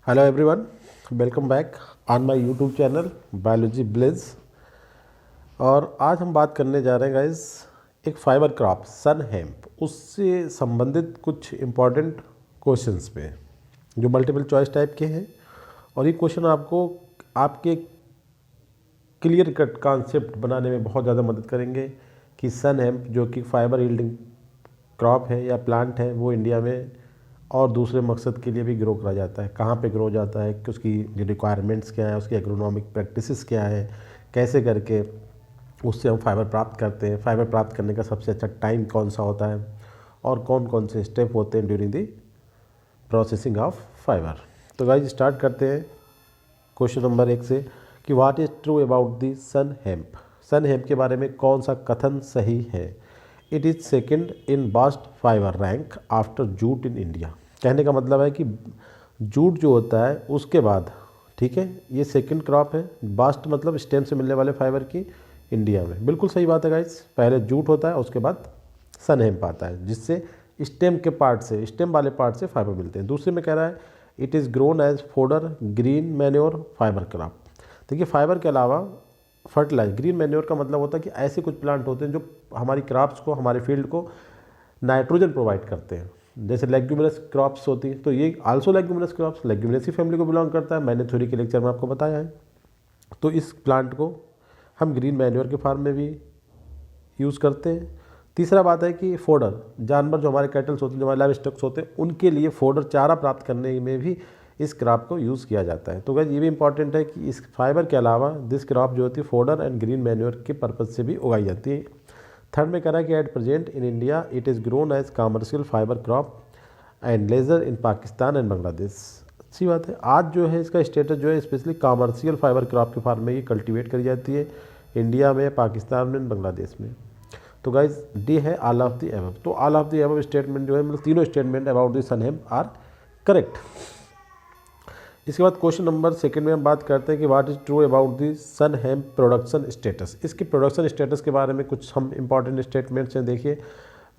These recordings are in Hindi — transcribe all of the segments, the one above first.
Hello everyone, welcome back on my YouTube channel biology blitz. और आज हम बात करने जा रहे हैं गाइस एक फाइबर क्रॉप सन हेम्प, उससे संबंधित कुछ इम्पॉर्टेंट क्वेश्चंस पे जो मल्टीपल चॉइस टाइप के हैं। और ये क्वेश्चन आपको आपके क्लियर कट कॉन्सेप्ट बनाने में बहुत ज़्यादा मदद करेंगे कि सन हेम्प जो कि फाइबर यील्डिंग क्रॉप है या प्लांट है वो इंडिया में और दूसरे मकसद के लिए भी ग्रो करा जाता है, कहाँ पे ग्रो जाता है, कि उसकी रिक्वायरमेंट्स क्या है, उसकी एग्रोनॉमिक प्रैक्टिसेस क्या है, कैसे करके उससे हम फाइबर प्राप्त करते हैं, फाइबर प्राप्त करने का सबसे अच्छा टाइम कौन सा होता है और कौन कौन से स्टेप होते हैं during the processing of fibre. तो गाइस स्टार्ट करते हैं क्वेश्चन नंबर 1 से कि what is true about the sun hemp. Sun hemp के बारे में कौन सा कथन सही है। It is second in bast fibre rank after jute in India. कहने का मतलब है कि जूट जो होता है उसके बाद, ठीक है, ये सेकंड क्रॉप है। बास्ट मतलब स्टेम से मिलने वाले फाइबर की इंडिया में। बिल्कुल सही बात है गाइस, पहले जूट होता है उसके बाद सन हेम्प आता है, जिससे स्टेम के पार्ट से, स्टेम वाले पार्ट से फाइबर मिलते हैं। दूसरे में कह रहा है it is grown as fodder green manure fibre crop. देखिए फाइबर के अलावा फर्टिलाइज, ग्रीन मैन्योर का मतलब होता है कि ऐसे कुछ प्लांट होते हैं जो हमारी क्रॉप्स को, हमारे फील्ड को नाइट्रोजन प्रोवाइड करते हैं। जैसे लेग्यूमिनस क्रॉप्स होती है, तो ये also leguminous crops leguminosae family को बिलोंग करता है, मैंने थ्योरी के लेक्चर में आपको बताया है। तो इस प्लांट को हम ग्रीन मैन्योर के फार्म में भी यूज़ करते हैं। तीसरा बात है कि फोडर, जानवर जो हमारे कैटल्स होते हैं, जो हमारे लाइव स्टॉक्स होते हैं, उनके लिए फोडर चारा प्राप्त करने में भी इस क्रॉप को यूज़ किया जाता है। तो गाइस ये भी इंपॉर्टेंट है कि इस फाइबर के अलावा दिस क्रॉप जो होती है फोडर एंड ग्रीन मैन्योर के पर्पज़ से भी उगाई जाती है। थर्ड में कह रहा है कि at present in India it is grown as commercial fibre crop and lesser in Pakistan and Bangladesh. अच्छी बात है, आज जो है इसका स्टेटस जो है स्पेशली कमर्शियल फाइबर क्रॉप के फार्म में ये कल्टीवेट करी जाती है इंडिया में, पाकिस्तान में, बांग्लादेश में। तो गाइज डी है ऑल ऑफ द एबव। तो all of the above statement जो है, मतलब तीनों statement about the sun hemp are correct. इसके बाद क्वेश्चन नंबर सेकंड में हम बात करते हैं कि what is true about the sun hemp production status. इसकी प्रोडक्शन स्टेटस के बारे में कुछ हम इंपॉर्टेंट स्टेटमेंट्स हैं। देखिए,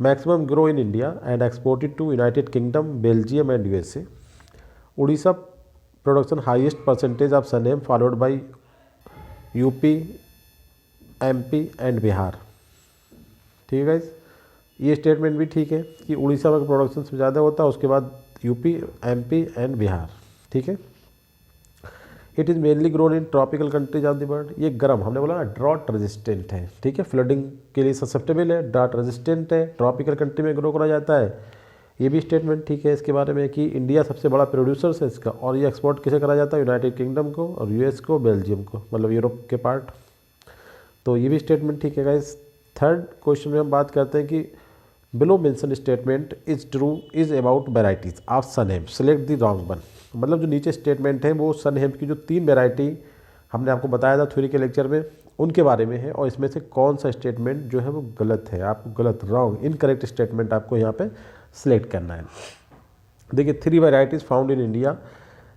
maximum grow in India and exported to United Kingdom, Belgium and USA. Orissa production highest percentage of sun hemp followed by UP, MP and Bihar. ठीक है गाइस, ये स्टेटमेंट भी ठीक है कि उड़ीसा में प्रोडक्शन से ज़्यादा होता है, उसके बाद यूपी, एमपी एंड बिहार। ठीक है। It is mainly grown in tropical countries of the world. ये गर्म, हमने बोला ना, ड्रॉट रेजिस्टेंट है। ठीक है, फ्लडिंग के लिए ससेप्टेबल है, ड्रॉट रेजिस्टेंट है, ट्रॉपिकल कंट्री में ग्रो करा जाता है। ये भी स्टेटमेंट ठीक है इसके बारे में कि इंडिया सबसे बड़ा प्रोड्यूसर है इसका, और ये एक्सपोर्ट किसे करा जाता है, यूनाइटेड किंगडम को और यूएस को, बेल्जियम को, मतलब यूरोप के पार्ट। तो ये भी स्टेटमेंट ठीक है गाइस। थर्ड क्वेश्चन में हम बात करते हैं कि below mention statement is true is about varieties of sun hemp, select the wrong one. मतलब जो नीचे स्टेटमेंट है वो सन हेम्प की जो 3 वेराइटी हमने आपको बताया था थ्योरी के लेक्चर में, उनके बारे में है, और इसमें से कौन सा स्टेटमेंट जो है वो गलत है, आपको गलत, रॉन्ग, इनकरेक्ट स्टेटमेंट आपको यहाँ पे सिलेक्ट करना है। देखिए 3 varieties found in India,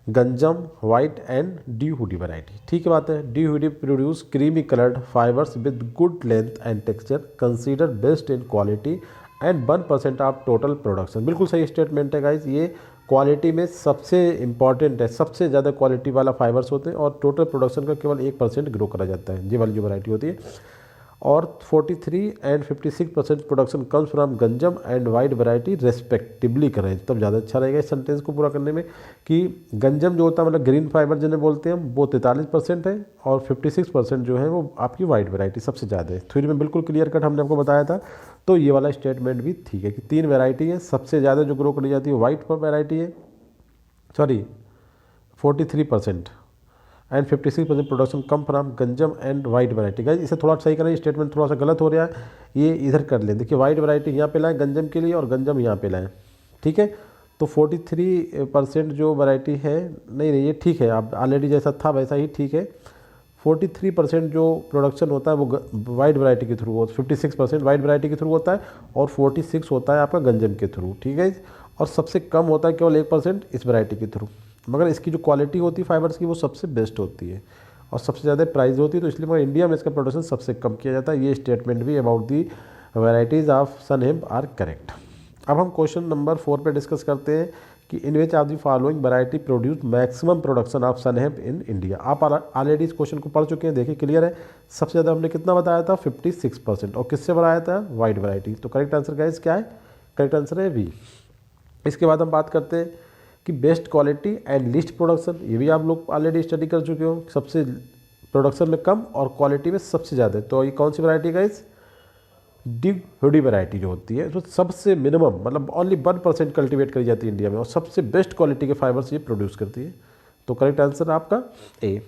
Ganjam, white and D hoodie variety. ठीक है बात है। D hoodie produce creamy coloured fibres with good length and texture, consider best in quality and 1% of total production. बिल्कुल सही स्टेटमेंट है गाइज, ये क्वालिटी में सबसे इंपॉर्टेंट है, सबसे ज़्यादा क्वालिटी वाला फाइबर्स होते हैं, और टोटल प्रोडक्शन का केवल 1% ग्रो करा जाता है, ये वाली जो वैरायटी होती है। और 43 and 56% production comes from Ganjam and white variety respectively करें, तब ज़्यादा अच्छा रहेगा इस सेंटेंस को पूरा करने में। कि गंजम जो होता है मतलब ग्रीन फाइबर जिन्हें बोलते हैं हम, वो 43% है, और 56% जो है वो आपकी वाइट वैरायटी सबसे ज़्यादा है। थ्योरी में बिल्कुल क्लियर कट हमने आपको बताया था। तो ये वाला स्टेटमेंट भी ठीक है कि 3 वैरायटी है, सबसे ज़्यादा जो ग्रो करी जाती है वाइट वैरायटी है, sorry 43%, and 56% production come from Ganjam and white variety. Guys इसे थोड़ा सही करें, स्टेटमेंट थोड़ा सा गलत हो रहा है, ये इधर कर लें। देखिए वाइट वैरायटी यहाँ पे लाएँ गंजम के लिए, और गंजम यहाँ पे लाएँ। ठीक है, तो 43% जो वैरायटी है, नहीं ये ठीक है, आप ऑलरेडी जैसा था वैसा ही ठीक है। 43% जो प्रोडक्शन होता है वो वाइट वैरायटी के थ्रू होता है, 56% वाइट वैरायटी के थ्रू होता है, और 46 होता है आपका गंजम के थ्रू। ठीक है, और सबसे कम होता है केवल 1% इस वैरायटी के थ्रू। मगर इसकी जो क्वालिटी होती है फाइबर्स की वो सबसे बेस्ट होती है और सबसे ज़्यादा प्राइस होती है, तो इसलिए मगर इंडिया में इसका प्रोडक्शन सबसे कम किया जाता है। ये स्टेटमेंट भी about the varieties of sun hemp are correct. अब हम क्वेश्चन नंबर 4 पे डिस्कस करते हैं कि in which of the following variety produce maximum production of sun hemp in India. आप ऑलरेडी इस क्वेश्चन को पढ़ चुके हैं, देखिए क्लियर है। सबसे ज़्यादा हमने कितना बताया था 56%, और किससे बनाया था वाइड वैरायटी। तो करेक्ट आंसर गाइस क्या है, करेक्ट आंसर है बी। इसके बाद हम बात करते हैं कि best quality and least production, ये भी आप लोग ऑलरेडी स्टडी कर चुके हो। सबसे प्रोडक्शन में कम और क्वालिटी में सबसे ज़्यादा, तो ये कौन सी वैरायटी गाइस, डिग हुडी वैरायटी जो होती है, तो सबसे मिनिमम मतलब ओनली 1% कल्टीवेट करी जाती है इंडिया में, और सबसे बेस्ट क्वालिटी के फाइबर्स ये प्रोड्यूस करती है। तो करेक्ट आंसर आपका ए।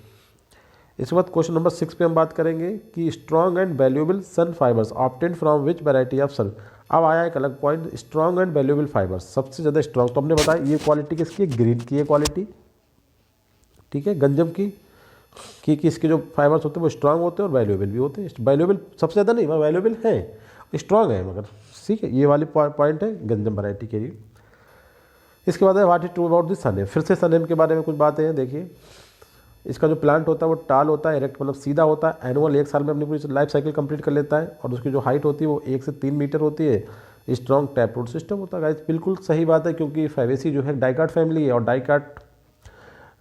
इसके बाद क्वेश्चन नंबर 6 पे हम बात करेंगे कि strong and valuable sunn fibres obtained from which variety of sunn. अब आया एक अलग point, strong and valuable fibres, सबसे ज़्यादा स्ट्रॉन्ग। तो हमने बताया ये क्वालिटी किसकी है, ग्रीन की है क्वालिटी, ठीक है, गंजम की, कि इसके जो फाइबर्स होते हैं वो स्ट्रांग होते हैं और वैल्यूएबल भी होते हैं। वैल्यूएबल सबसे ज़्यादा नहीं, मगर वैल्यूएबल है, स्ट्रांग है मगर, ठीक है, ये वाली पॉइंट है गंजम वैरायटी के लिए। इसके बाद है what is true about this sun hemp. फिर से सन हेम्प के बारे में कुछ बातें हैं। देखिए इसका जो प्लांट होता है वो टाल होता है, इरेक्ट मतलब सीधा होता है, एनुअल 1 साल में अपनी पूरी लाइफ साइकिल कंप्लीट कर लेता है, और उसकी जो हाइट होती है वो 1 से 3 मीटर होती है। स्ट्रॉन्ग टैप रूट सिस्टम होता है गाइस, बिल्कुल सही बात है, क्योंकि फैबेसी जो है डाइकाट फैमिली है, और डाइकाट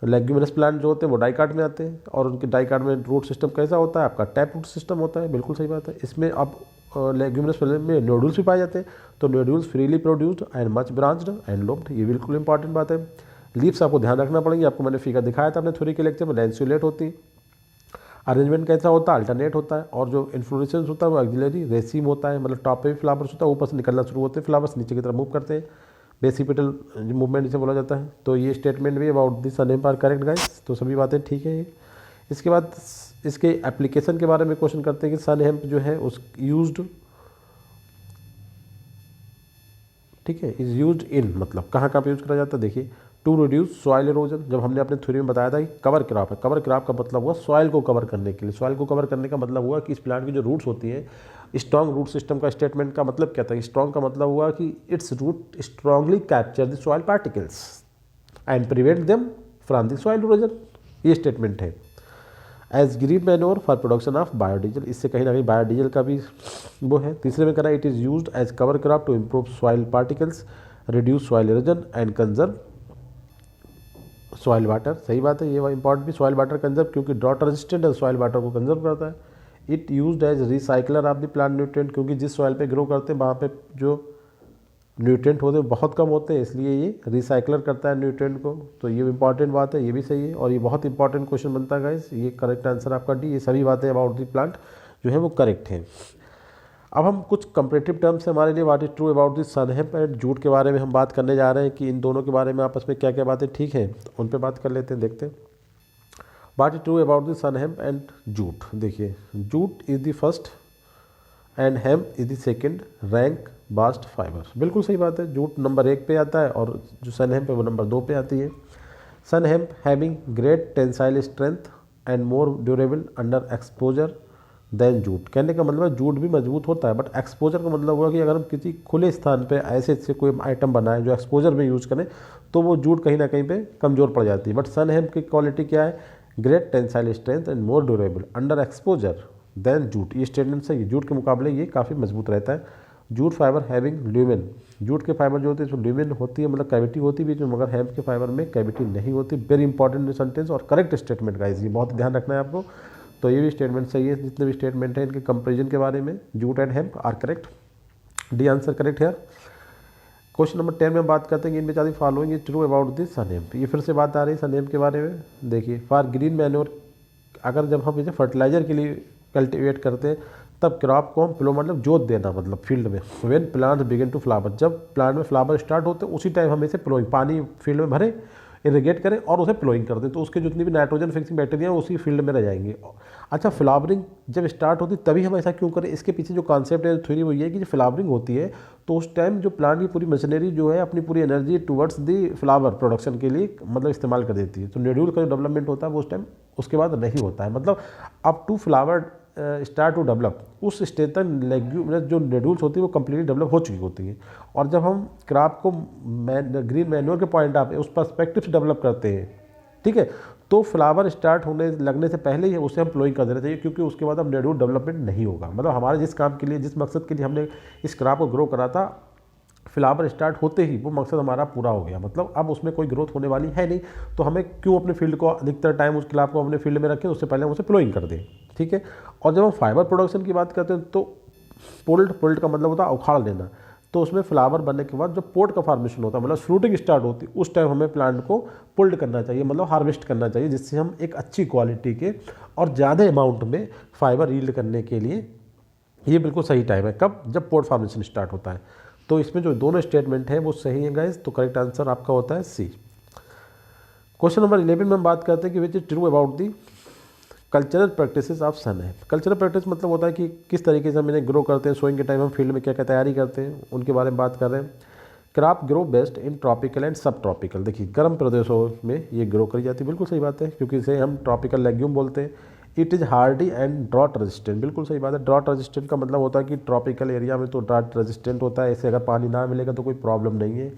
लेग्यूमिनस प्लांट जो होते हैं वो डाइकाट में आते हैं, और उनके डाइकाट में रूट सिस्टम कैसा होता है आपका, टैप रूट सिस्टम होता है, बिल्कुल सही बात है। इसमें अब लेग्यूमिनस प्लांट में नोडुल्स भी पाए जाते हैं, तो nodules freely produced and much branched and lobed, ये बिल्कुल इंपॉर्टेंट बात है। लीव्स आपको ध्यान रखना पड़ेंगे, आपको मैंने फिगर दिखाया था अपने थ्योरी के लेक्चर में, लैंसुलेट होती है, अरेंजमेंट कैसा होता है, अल्टरनेट होता है, और जो इन्फ्लोरेसेंस होता है वो एक्सिलरी रेसिम होता है, मतलब टॉप पे भी फ्लावर्स होता है, ऊपर से निकलना शुरू होते हैं फ्लावर्स, नीचे की तरफ मूव करते हैं, बेसिपिटल मूवमेंट इसे बोला जाता है। तो ये स्टेटमेंट भी about this sun hemp are correct guys, तो सभी बातें ठीक है ये। इसके बाद इसके एप्लीकेशन के बारे में क्वेश्चन करते हैं कि सन हेम्प जो है उस यूज्ड, ठीक है, इज़ यूज्ड इन, मतलब कहाँ कहाँ पे यूज़ करा जाता है। देखिए टू रिड्यूस सॉइल इरोजन, जब हमने अपने थ्योरी में बताया था कि कवर क्रॉप है, कवर क्रॉप का मतलब हुआ सॉइल को कवर करने के लिए। सॉइल को कवर करने का मतलब हुआ कि इस प्लांट की जो रूट्स होती हैं, स्ट्रॉन्ग रूट सिस्टम का स्टेटमेंट का मतलब क्या था, स्ट्रॉन्ग का मतलब हुआ कि its root strongly capture the soil particles and prevent them from the soil erosion, ये स्टेटमेंट है। As green manure for production of biodiesel, इससे कहीं ना कहीं बायोडीजल का भी वो है। तीसरे में करा it is used as cover crop to improve soil particles, reduce soil erosion and conserve soil water, सही बात है, ये इंपॉर्टेंट भी, सॉइल वाटर कंजर्व, क्योंकि ड्रॉट रेजिस्टेंट है, सॉइल वाटर को कंजर्व करता है। It used as recycler of the plant nutrient, क्योंकि जिस सॉइल पे ग्रो करते हैं वहाँ पे जो न्यूट्रिएंट होते हैं बहुत कम होते हैं, इसलिए ये रिसाइकलर करता है न्यूट्रिएंट को। तो ये इंपॉर्टेंट बात है, ये भी सही है, और ये बहुत इंपॉर्टेंट क्वेश्चन बनता है गाइस, ये करेक्ट आंसर आपका डी। ये सभी बातें अबाउट द प्लांट जो है वो करेक्ट हैं। अब हम कुछ कंपैरेटिव टर्म्स हमारे लिए what is true about this sun hemp and jute के बारे में हम बात करने जा रहे हैं, कि इन दोनों के बारे में आपस में क्या क्या बातें ठीक है, तो उन पे बात कर लेते हैं, देखते हैं। What is true about this sun hemp and jute. देखिए jute is the first and hemp is the second rank bast fibre, बिल्कुल सही बात है। जूट नंबर 1 पे आता है और जो सन हेम्प है वो नंबर 2 पे आती है। Sunn hemp having great tensile strength and more durable under exposure than jute. कहने का मतलब है जूट भी मजबूत होता है, बट एक्सपोजर का मतलब हुआ कि अगर हम किसी खुले स्थान पे ऐसे से कोई आइटम बनाए जो एक्सपोजर में यूज़ करें तो वो जूट कहीं ना कहीं पे कमज़ोर पड़ जाती है। बट सन हेम्प की क्वालिटी क्या है, great tensile strength and more durable under exposure than jute, ये स्टेटमेंट सही है। जूट के मुकाबले ये काफ़ी मजबूत रहता है। Jute fibre having lumen, jute के फाइबर जो होते हैं जो ल्यूमेन होती है, मतलब कैविटी होती भी है, मगर हेम्प के फाइबर में कैविटी नहीं होती। वेरी इंपॉर्टेंट सेंटेंस और करेक्ट स्टेटमेंट गाइस, ये बहुत ध्यान रखना है आपको। तो ये भी स्टेटमेंट सही है, जितने भी स्टेटमेंट है इनके कंपेरिजन के बारे में, jute and hemp are correct, D answer correct है। क्वेश्चन नंबर 10 में बात करते हैं कि इनमें ज़्यादा following is true about this sun hemp. ये फिर से बात आ रही है सन हेम्प के बारे में। देखिए फॉर ग्रीन मैन्योर, अगर जब हम इसे फर्टिलाइजर के लिए कल्टिवेट करते हैं तब क्रॉप को हम प्लो मतलब जोत देना, मतलब फील्ड में, when plant begin to flower, जब प्लांट में फ्लावर स्टार्ट होते हैं उसी टाइम हम इसे प्लोइंग, पानी फील्ड में भरें, इरिगेट करें और उसे प्लोइंग कर दें, तो उसके जितनी भी नाइट्रोजन फिक्सिंग बैक्टीरिया हैं उसी फील्ड में रह जाएंगे। अच्छा फ्लावरिंग जब स्टार्ट होती तभी हम ऐसा क्यों करें, इसके पीछे जो कॉन्सेप्ट है थ्योरी वो ये है कि जब फ्लावरिंग होती है तो उस टाइम जो प्लांट की पूरी मशीनरी जो है अपनी पूरी energy towards the flower production के लिए मतलब इस्तेमाल कर देती है। तो नोड्यूल का जो डेवलपमेंट होता है वो उस टाइम उसके बाद नहीं होता है, मतलब up to flower start to develop, उस स्टेज तक जो नोड्यूल्स होती है वो कम्प्लीटली डेवलप हो चुकी होती हैं। और जब हम क्रॉप को ग्रीन मैन्योर के पॉइंट ऑफ उस पर्सपेक्टिव से डेवलप करते हैं, ठीक है, तो फ्लावर स्टार्ट होने लगने से पहले ही उसे हम प्लोइंग कर देना चाहिए, क्योंकि उसके बाद अब नोड्यूल डेवलपमेंट नहीं होगा। मतलब हमारे जिस काम के लिए, जिस मकसद के लिए हमने इस क्रॉप को ग्रो करा था फ्लावर स्टार्ट होते ही वो मकसद हमारा पूरा हो गया, मतलब अब उसमें कोई ग्रोथ होने वाली है नहीं, तो हमें क्यों अपने फील्ड को अधिकतर टाइम उस क्लाप को अपने फील्ड में रखें, उससे पहले हम उसे प्लोइंग कर दें। ठीक है। और जब हम फाइबर प्रोडक्शन की बात करते हैं तो पुल्ड का मतलब होता है उखाड़ लेना, तो उसमें फ्लावर बनने के बाद जो पोट का फॉर्मेशन होता है, मतलब फ्रूटिंग स्टार्ट होती है, उस टाइम हमें प्लांट को पुल्ड करना चाहिए, मतलब हार्वेस्ट करना चाहिए, जिससे हम एक अच्छी क्वालिटी के और ज़्यादा अमाउंट में फाइबर यील्ड करने के लिए ये बिल्कुल सही टाइम है। कब? जब पोट फॉर्मेशन स्टार्ट होता है। तो इसमें जो दोनों स्टेटमेंट है वो सही है गाइस, तो करेक्ट आंसर आपका होता है सी। क्वेश्चन नंबर 11 में हम बात करते हैं कि which is true about the cultural practices of sunn है। कल्चरल प्रैक्टिस मतलब होता है कि किस तरीके से हम इन्हें ग्रो करते हैं, सोइंग के टाइम हम फील्ड में क्या क्या तैयारी करते हैं, उनके बारे में बात कर रहे हैं। Crop grow best in tropical and सब ट्रॉपिकल। देखिए गर्म प्रदेशों में ये ग्रो करी जाती है, बिल्कुल सही बात है, क्योंकि इसे हम ट्रॉपिकल लेग्यूम बोलते हैं। It is hardy and drought resistant, बिल्कुल सही बात है। ड्रॉट रेजिस्टेंट का मतलब होता है कि ट्रॉपिकल एरिया में तो ड्रॉट रेजिस्टेंट होता है, इसे अगर पानी ना मिलेगा तो कोई प्रॉब्लम नहीं है,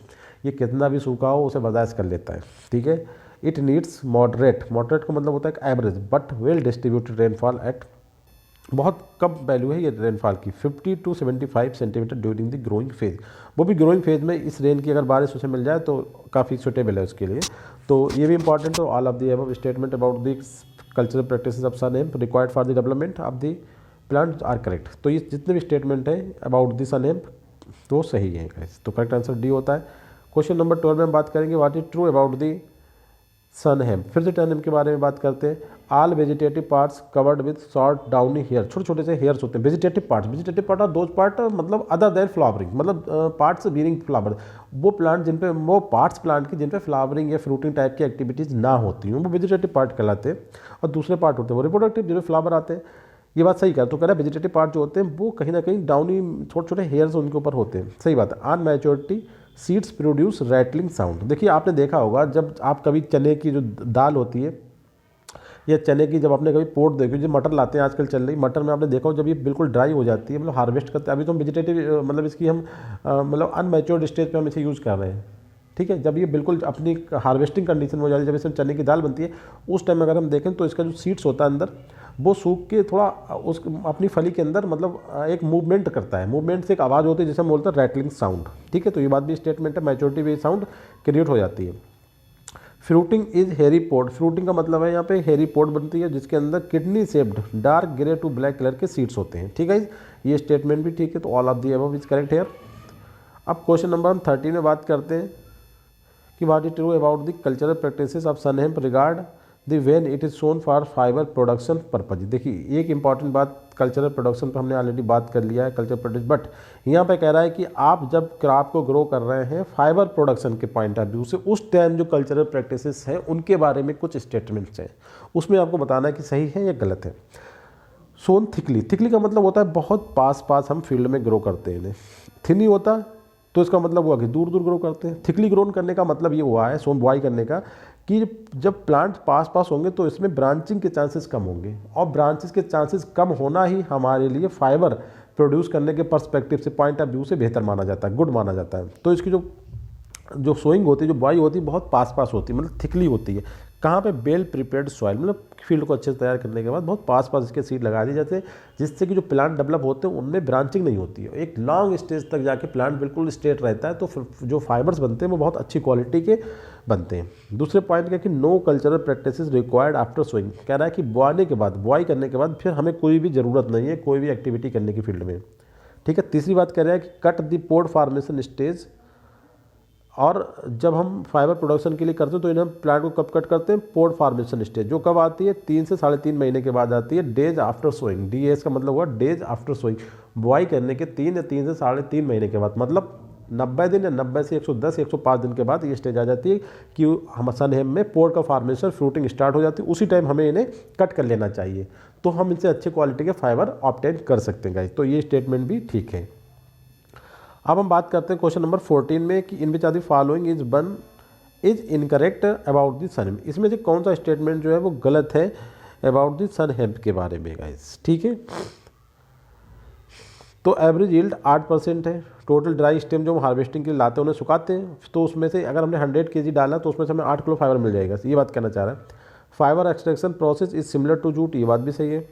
ये कितना भी सूखा हो उसे बर्दाश्त कर लेता है। ठीक है। इट नीड्स मॉडरेट का मतलब होता है कि average but well distributed rainfall at, बहुत कम वैल्यू है ये रेनफॉल की, 50 to 75 centimetre during the growing phase, वो भी ग्रोइंग फेज में इस रेन की अगर बारिश उसे मिल जाए तो काफ़ी सुटेबल है उसके लिए। तो ये भी इंपॉर्टेंट है। All of the above statement about the cultural practices of sun hemp required for the development of the plant are correct. तो ये जितने भी स्टेटमेंट है अबाउट द सन हेम्प तो सही है, तो करेक्ट आंसर डी होता है। क्वेश्चन नंबर 12 में हम बात करेंगे what is true about the sun hemp. फिर से सन हेम्प के बारे में बात करते हैं। All vegetative parts covered with short downy hair, छोटे छोटे से हेयर्स होते हैं। वेजिटेटिव पार्ट और दोज पार्ट मतलब अदर देन फ्लावरिंग, मतलब पार्ट्स बीरिंग फ्लावर, वो प्लांट जिन पे वो पार्ट्स प्लांट की जिन पे फ्लावरिंग या फ्रूटिंग टाइप की एक्टिविटीज़ ना होती हैं वो वेजिटेटिव पार्ट कहलाते हैं, और दूसरे पार्ट होते हैं वो रिप्रोडक्टिव जिनमें फ्लावर आते हैं। ये बात सही कह, तो कह रहा है वेजिटेटिव पार्ट जो होते हैं वो कहीं ना कहीं डाउनी छोटे छोटे हेयर्स उनके ऊपर होते हैं, सही बात है। On maturity seeds produce rattling sound. देखिए आपने देखा होगा जब आप कभी चने की जो दाल होती है या चने की जब आपने कभी पोट देखी, जो मटर लाते हैं आजकल चल रही मटर में, आपने देखा हो जब ये बिल्कुल ड्राई हो जाती है, मतलब हार्वेस्ट करते हैं, अभी तो हम वेजिटेटिव मतलब इसकी हम मतलब अनमैच्योर्ड स्टेज पे हम इसे यूज़ कर रहे हैं। ठीक है। जब ये बिल्कुल अपनी हार्वेस्टिंग कंडीशन में हो जाती है, जब इसमें चने की दाल बनती है, उस टाइम अगर हम देखें तो इसका जो सीड्स होता है अंदर वो सूख के थोड़ा उस अपनी फली के अंदर मतलब एक मूवमेंट करता है, मूवमेंट से एक आवाज़ होती है जिसे हम बोलते हैं रैटलिंग साउंड। ठीक है। तो ये बात भी स्टेटमेंट है, मैच्योरिटी भी साउंड क्रिएट हो जाती है। फ्रूटिंग इज हेरी पोड, फ्रूटिंग का मतलब है यहाँ पे हेरी पोड बनती है जिसके अंदर kidney shaped dark grey to black colour के सीड्स होते हैं। ठीक है। ये स्टेटमेंट भी ठीक है, तो all of the above is correct here. अब क्वेश्चन नंबर हम 13 में बात करते हैं कि what is true about the cultural practices of sun hemp regard the when it is sown for fibre production purpose. देखिए एक इंपॉर्टेंट बात, कल्चरल प्रोडक्शन पर हमने ऑलरेडी बात कर लिया है, कल्चरल प्रोडक्ट, बट यहाँ पे कह रहा है कि आप जब क्रॉप को ग्रो कर रहे हैं फाइबर प्रोडक्शन के पॉइंट ऑफ व्यू से, उस टाइम जो कल्चरल प्रैक्टिसेस हैं उनके बारे में कुछ स्टेटमेंट्स हैं, उसमें आपको बताना है कि सही है या गलत है। सोन थिकली का मतलब होता है बहुत पास हम फील्ड में ग्रो करते हैं इन्हें। थिनी होता तो इसका मतलब हुआ कि दूर ग्रो करते हैं। थिकली ग्रोन करने का मतलब ये हुआ है सोन बुआई करने का कि जब प्लांट पास होंगे तो इसमें ब्रांचिंग के चांसेस कम होंगे, और ब्रांचेस के चांसेस कम होना ही हमारे लिए फाइबर प्रोड्यूस करने के पर्सपेक्टिव से पॉइंट ऑफ व्यू से बेहतर माना जाता है, गुड माना जाता है। तो इसकी जो सोइंग होती है, जो बुआई होती है, बहुत पास होती है, मतलब थिकली होती है। कहाँ पे? वेल प्रिपेयर्ड सॉइल, मतलब फील्ड को अच्छे से तैयार करने के बाद बहुत पास इसके सीड लगा दी जाते हैं, जिससे कि जो प्लांट डेवलप होते हैं उनमें ब्रांचिंग नहीं होती है, एक लॉन्ग स्टेज तक जाके प्लांट बिल्कुल स्ट्रेट रहता है, तो जो फाइबर्स बनते हैं वो बहुत अच्छी क्वालिटी के बनते हैं। दूसरे पॉइंट क्या कि no cultural practices required after sowing, कह रहा है कि बुआने के बाद, बुआई करने के बाद फिर हमें कोई भी ज़रूरत नहीं है कोई भी एक्टिविटी करने की फील्ड में। ठीक है। तीसरी बात कह रहा है कि cut the pod formation stage, और जब हम फाइबर प्रोडक्शन के लिए करते हैं तो इन्हें प्लांट को कब कट करते हैं? पोड फॉर्मेशन स्टेज, जो कब आती है? 3 से 3.5 महीने के बाद आती है, डेज आफ्टर सोइंग। DAS का मतलब हुआ डेज आफ्टर सोइंग, बुआई करने के 3 या 3 से 3.5 महीने के बाद, मतलब 90 दिन या 90 से 110 105 दिन के बाद ये स्टेज आ जाती है कि हम सन हेम्प में पोड का फॉर्मेशन फ्रूटिंग स्टार्ट हो जाती है। उसी टाइम हमें इन्हें कट कर लेना चाहिए, तो हम इनसे अच्छे क्वालिटी के फाइबर ऑब्टेन कर सकते हैं गाइस। तो ये स्टेटमेंट भी ठीक है। अब हम बात करते हैं क्वेश्चन नंबर 14 में कि in which are the following is incorrect about the sun hemp. इसमें से कौन सा स्टेटमेंट जो है वो गलत है अबाउट द सन हेम्प के बारे में गाइस। ठीक है। तो एवरेज यील्ड 8% है। टोटल ड्राई स्टेम जो हम हार्वेस्टिंग के लिए लाते हैं उन्हें सुखाते हैं, तो उसमें से अगर हमने 100 kg डाला तो उसमें से हमें 8 किलो फाइबर मिल जाएगा, ये बात कहना चाह रहा है। Fibre extraction process is similar to jute, ये बात भी सही है।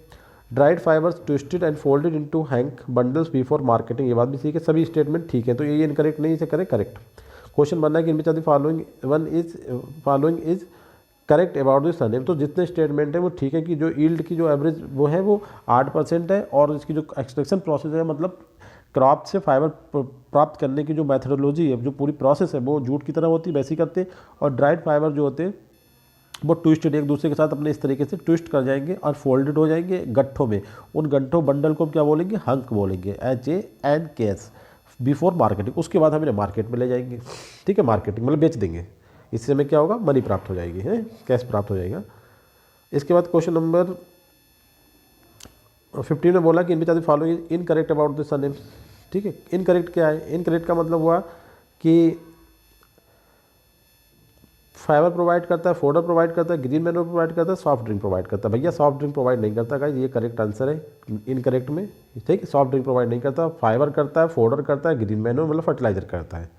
Dried fibres twisted and folded into hank bundles before marketing, ये बात भी ठीक है, सभी स्टेटमेंट ठीक है, तो ये इनकरेक्ट नहीं, इसे करें करेक्ट। क्वेश्चन बनना है कि इनमें following is correct about the sunn hemp, तो जितने स्टेटमेंट है वो ठीक है कि जो यील्ड की जो एवरेज वो है वो 8% है, और इसकी जो एक्सट्रैक्शन प्रोसेस है मतलब क्रॉप से फाइबर प्राप्त करने की जो मैथडोलॉजी है, जो पूरी प्रोसेस है वो जूट की तरह होती है, वैसी करते हैं। और ड्राइड फाइबर जो होते हैं वो ट्विस्टेड एक दूसरे के साथ अपने इस तरीके से ट्विस्ट कर जाएंगे और फोल्डेड हो जाएंगे गट्ठों में। उन गट्ठों बंडल को क्या बोलेंगे, हंक बोलेंगे, HANKS, बिफोर मार्केटिंग, उसके बाद हम इन्हें मार्केट में ले जाएंगे, ठीक है, मार्केटिंग मतलब बेच देंगे, इससे हमें क्या होगा, मनी प्राप्त हो जाएगी, है कैश प्राप्त हो जाएगा। इसके बाद क्वेश्चन नंबर 15 में बोला कि इनमें चाहते फॉलोइंग इनकरेक्ट अबाउट द सनएम, ठीक है। इनकरेक्ट क्या है, इनकरेक्ट का मतलब हुआ कि फाइबर प्रोवाइड करता है, फोडर प्रोवाइड करता है, ग्रीन मैन्योर प्रोवाइड करता है, सॉफ्ट ड्रिंक प्रोवाइड करता है। भैया सॉफ्ट ड्रिंक प्रोवाइड नहीं करता गाइस, ये करेक्ट आंसर है इनकरेक्ट में, ठीक है। सॉफ्ट ड्रिंक प्रोवाइड नहीं करता, फाइबर करता है, फोडर करता है, ग्रीन मैन्योर मतलब फर्टिलाइजर करता है,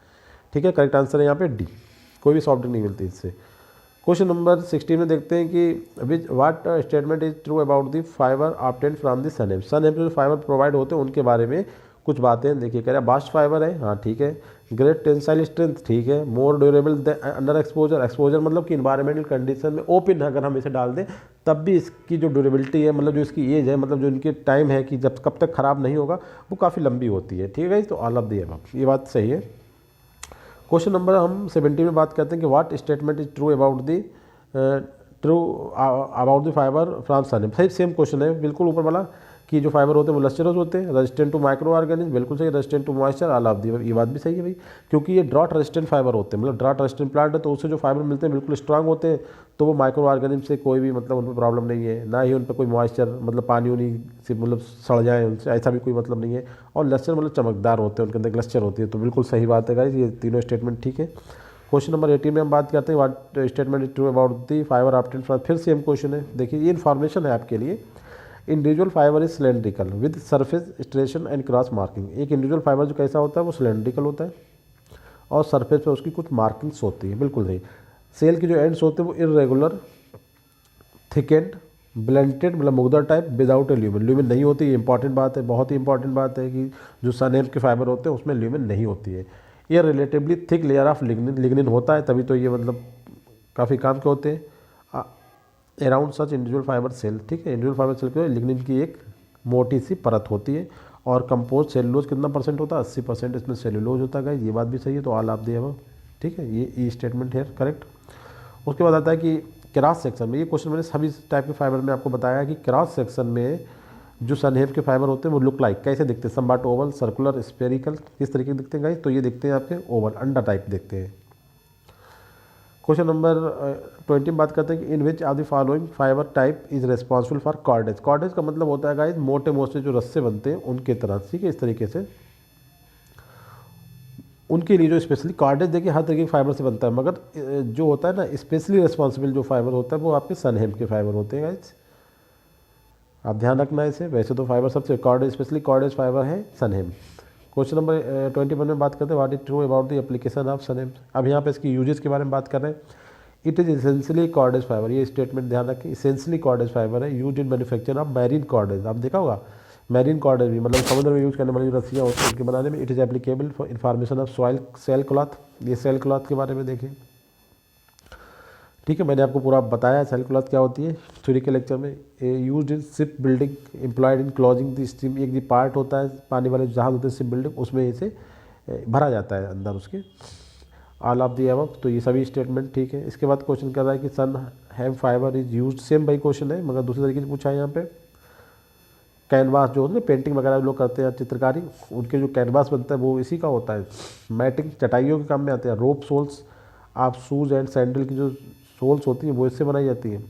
ठीक है। करेक्ट आंसर है यहाँ पे डी, कोई भी सॉफ्ट ड्रिंक नहीं मिलती इससे। क्वेश्चन नंबर 16 में देखते हैं कि which what statement is true about the fibre obtained from the sunn hemp, sunn hemp से जो फाइबर प्रोवाइड होते हैं उनके बारे में कुछ बातें देखिए। कह रहा है बास्ट फाइबर है, हाँ ठीक है, ग्रेट टेंसाइल स्ट्रेंथ, ठीक है, मोर ड्यूरेबल अंडर एक्सपोजर, एक्सपोजर मतलब कि इन्वायरमेंटल कंडीशन में ओपन अगर हम इसे डाल दें तब भी इसकी जो ड्यूरेबिलिटी है, मतलब जो इसकी एज है, मतलब जो इनके टाइम है कि जब कब तक ख़राब नहीं होगा, वो काफ़ी लंबी होती है, ठीक है। तो ऑल ऑफ दी अबव, ये बात सही है। क्वेश्चन नंबर हम 17 में बात करते हैं कि what statement is true about the fibre from sunn hemp, सही सेम क्वेश्चन है बिल्कुल ऊपर वाला कि जो फाइबर होते हैं वो लस्टरस होते हैं, रेजिस्टेंट टू माइक्रो ऑर्गेनिज्म, बिल्कुल सही, resistant to moisture, all of the, ये बात भी सही है भाई, क्योंकि ये ड्रॉट रेजिस्टेंट फाइबर होते हैं, मतलब ड्रॉट रेजिस्टेंट प्लांट है तो उससे जो फाइबर मिलते हैं बिल्कुल स्ट्रांग होते हैं, तो वो माइक्रो ऑर्गेनिज्म से कोई भी मतलब उन पर प्रॉब्लम नहीं है, ना ही उन पर कोई मॉइस्चर मतलब पानी उनी से मतलब सड़ जाए उनसे, ऐसा भी कोई मतलब नहीं है। और लस्टर मतलब चमकदार होते हैं, उनके अंदर ग्लस्चर होती है, तो बिल्कुल सही बात है गाइस, ये तीनों स्टेटमेंट ठीक है। क्वेश्चन नंबर 18 में हम बात करते हैं what statement is true about the fibre obtained from, फिर सेम क्वेश्चन है, देखिए ये इन्फॉर्मेशन है आपके लिए। Individual fibre is cylindrical with surface striation and cross marking, एक इंडिविजुअल फाइबर जो कैसा होता है वो सिलेंड्रिकल होता है और सरफेस पे उसकी कुछ मार्किंग्स होती है, बिल्कुल सही। सेल के जो एंड्स होते हैं वो इरेगुलर, थिकेंड, ब्लेंटेड मतलब मुगदर type, without a lumen, lumen नहीं होती, ये इंपॉर्टेंट बात है, बहुत ही इंपॉर्टेंट बात है कि जो सनएम के फाइबर होते हैं उसमें ल्यूमेन नहीं होती है। ये relatively thick layer of lignin, lignin होता है, तभी तो ये मतलब काफ़ी काम के होते हैं। Around such individual fibre cell, ठीक है, इंडिविजुअल फाइबर सेल के लिग्निन की एक मोटी सी परत होती है। और कंपोज सेलुलोज कितना परसेंट होता है, 80% इसमें सेलुलोज होता है, ये बात भी सही है, तो ऑल ऑफ द अबव, ठीक है, ये स्टेटमेंट है करेक्ट। उसके बाद आता है कि क्रॉस सेक्शन में, ये क्वेश्चन मैंने सभी टाइप के फाइबर में आपको बताया कि क्रॉस सेक्शन में जो सनएम के फाइबर होते हैं वो लुक लाइक कैसे दिखते हैं, समबाट ओवल, सर्कुलर, स्पेरिकल, किस तरीके के दिखते हैं गाइस, तो ये दिखते हैं आपके ओवल, अंडा टाइप दिखते हैं। क्वेश्चन नंबर 20 में बात करते हैं कि in which of the following fiber type is responsible for cordage, cordage का मतलब होता है गाइस मोटे मोटे जो रस्से बनते हैं उनके तरह, ठीक है, इस तरीके से उनके लिए जो स्पेशली कॉर्डेज देखिए हर तरीके के फाइबर से बनता है, मगर जो होता है ना स्पेशली रिस्पॉन्सिबल जो फाइबर होता है वो आपके सनएम के फाइबर होते हैं गाइस, आप ध्यान रखना है इसे। वैसे तो फाइबर सबसे कॉर्डेज स्पेशली कॉर्डेज फाइबर है सनएम। क्वेश्चन नंबर 21 में बात करते हैं what is true about the application of sunn hemp, अब यहाँ पे इसकी यूजेस के बारे में बात कर रहे हैं। It is essentially cordage fibre, ये स्टेटमेंट ध्यान रखें, इसेंशियली कॉर्डेज फाइबर है, use in manufacture of marine cordage, आप देखा होगा मैरीन कॉर्डेज भी मतलब समुद्र में यूज करने वाली जो रस्सियाँ होती हैं उनके बनाने में। It is applicable for information of soil sail cloth, ये सेल क्लॉथ के बारे में देखें, ठीक है, मैंने आपको पूरा बताया सेल क्लॉथ क्या होती है थ्योरी के लेक्चर में। Used in ship building, employed in closing the steam, एक दी पार्ट होता है पानी वाले जहाज होते हैं शिप बिल्डिंग, उसमें इसे भरा जाता है अंदर उसके, ऑल ऑफ दी अबव, तो ये सभी स्टेटमेंट ठीक है। इसके बाद क्वेश्चन कर रहा है कि सनएम फाइबर इज यूज्ड, सेम भाई क्वेश्चन है मगर दूसरे तरीके से पूछा है यहाँ पे। कैनवास जो होता है पेंटिंग वगैरह लोग करते हैं चित्रकारी, उनके जो कैनवास बनता है वो इसी का होता है, मैटिंग चटाइयों के काम में आते हैं। रोप सोल्स आप शूज़ एंड सैंडल की जो सोल्स होती हैं वो इससे बनाई जाती है।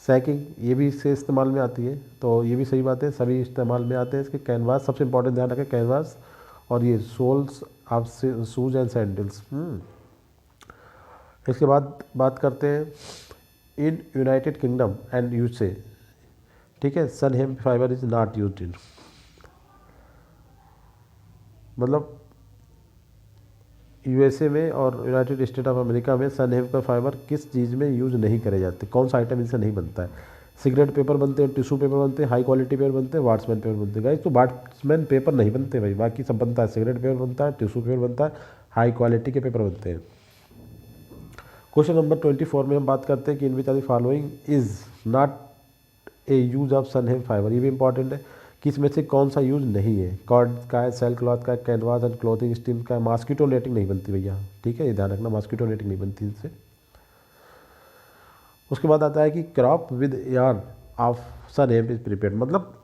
सैकिंग ये भी इससे इस्तेमाल में आती है, तो ये भी सही बात है, सभी इस्तेमाल में आते हैं इसके। कैनवास सबसे इंपॉर्टेंट ध्यान रखें, कैनवास और ये सोल्स आप शूज़ एंड सैंडल्स। इसके बाद बात करते हैं in United Kingdom and USA, ठीक है, sunn hemp fiber is not used in, मतलब यूएसए में और यूनाइटेड स्टेट ऑफ अमेरिका में सनएम का फाइबर किस चीज़ में यूज़ नहीं करे जाते, कौन सा आइटम इनसे नहीं बनता है। सिगरेट पेपर बनते हैं, टिश्यू पेपर बनते हैं, हाई क्वालिटी पेपर बनते हैं, वाट्समैन पेपर बनते हैं गाइस। तो वाट्समैन पेपर नहीं बनते भाई, बाकी सब बनता है। सिगरेट पेपर बनता है, टिश्यू पेपर बनता है, हाई क्वालिटी के पेपर बनते हैं। क्वेश्चन नंबर 24 में हम बात करते हैं कि in which are the following is not a use of sun hemp fiber. ये भी इंपॉर्टेंट है कि इसमें से कौन सा यूज नहीं है। कॉर्ड का है, सेल क्लॉथ का है, कैनवास एंड क्लोथिंग स्टीम का है। मॉस्किटो नेटिंग नहीं बनती भैया, ठीक है, ये ध्यान रखना, मॉस्किटो नेटिंग नहीं बनती इससे। उसके बाद आता है कि crop with yarn of sun hemp is prepared, मतलब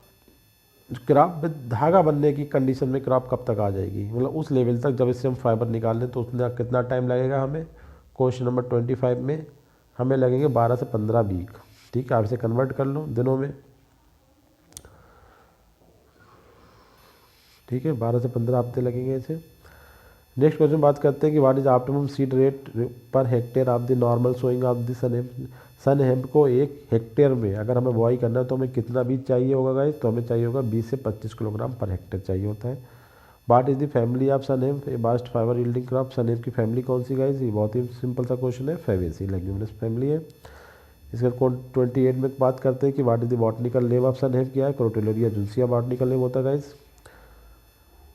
क्रॉप विद धागा बनने की कंडीशन में क्रॉप कब तक आ जाएगी, मतलब उस लेवल तक जब इससे हम फाइबर निकाल लें तो उसमें कितना टाइम लगेगा हमें। क्वेश्चन नंबर 25 में हमें लगेंगे 12 से 15 वीक, ठीक है। आप इसे कन्वर्ट कर लो दिनों में, ठीक है, 12 से 15 हफ्ते लगेंगे इसे। नेक्स्ट क्वेश्चन बात करते हैं कि what is optimum seed rate per hectare of the normal sowing of the sun hemp. Sun hemp को एक हेक्टेयर में अगर हमें बुआई करना है तो हमें कितना बीज चाहिए होगा गाइस, तो हमें चाहिए होगा 20 से 25 किलोग्राम पर हेक्टेयर चाहिए होता है। What is the family of sun hemp, a bast fibre yielding crop. Sunn hemp की फैमिली कौन सी गाइस, ये बहुत ही सिंपल सा क्वेश्चन है, फेबेसी लेग्यूमिनस फैमिली है। इसका 28 में बात करते हैं कि what is the botanical name of sun hemp, क्या है, क्रोटेलरिया जुल्सिया बॉटनिकल नेम होता है गाइस।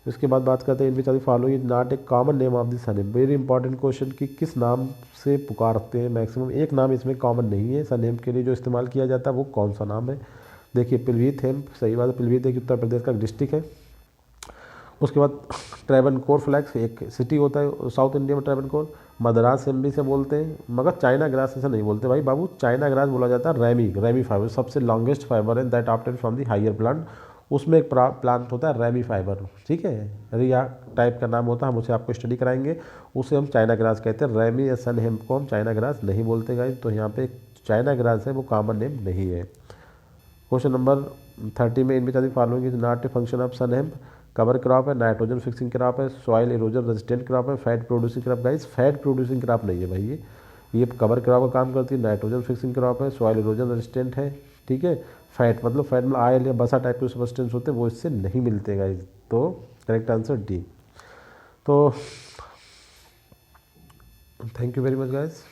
इसके बाद बात करते हैं in which are the following is not a common name of the sun hemp. Very important question कि किस नाम से पुकारते हैं मैक्सिमम, एक नाम इसमें कॉमन नहीं है। सन हेम्प के लिए जो इस्तेमाल किया जाता है वो कौन सा नाम है, देखिए पिलवीत हेम्प, सही बात है, पिलवीत एक उत्तर प्रदेश का डिस्ट्रिक्ट है। उसके बाद ट्रैवनकोर फ्लैक्स एक सिटी होता है साउथ इंडिया में, ट्रैवनकोर। मद्रास हेम्प भी से बोलते हैं, मगर चाइना ग्रास ऐसा नहीं बोलते भाई बाबू, चाइना ग्रास बोला जाता है रेमी फाइबर, सबसे लॉन्गेस्ट फाइबर है that obtain from the higher plant. उसमें एक प्लांट होता है रेमी फाइबर, ठीक है, रिया टाइप का नाम होता है, हम उसे आपको स्टडी कराएंगे, उसे हम चाइना ग्रास कहते हैं। रेमी या सन हेम्प को हम चाइना ग्रास नहीं बोलते गाइस, तो यहाँ पे चाइना ग्रास है वो कॉमन नेम नहीं है। क्वेश्चन नंबर 30 में in which are the following is not a function of sun hemp. Cover crop है, नाइट्रोजन फिक्सिंग क्रॉप है, सॉइल इरोजन रेजिस्टेंट क्रॉप है, fat producing crop. Guys fat producing crop नहीं है भाई, ये कवर क्रॉप का काम करती है, नाइट्रोजन फिक्सिंग क्रॉप है, सॉइल इरोजन रेजिस्टेंट है, ठीक है। फैट मतलब ऑयल या बसा टाइप के सब्सटेंस होते हैं वो इससे नहीं मिलते गाइस, तो करेक्ट आंसर डी। तो thank you very much guys.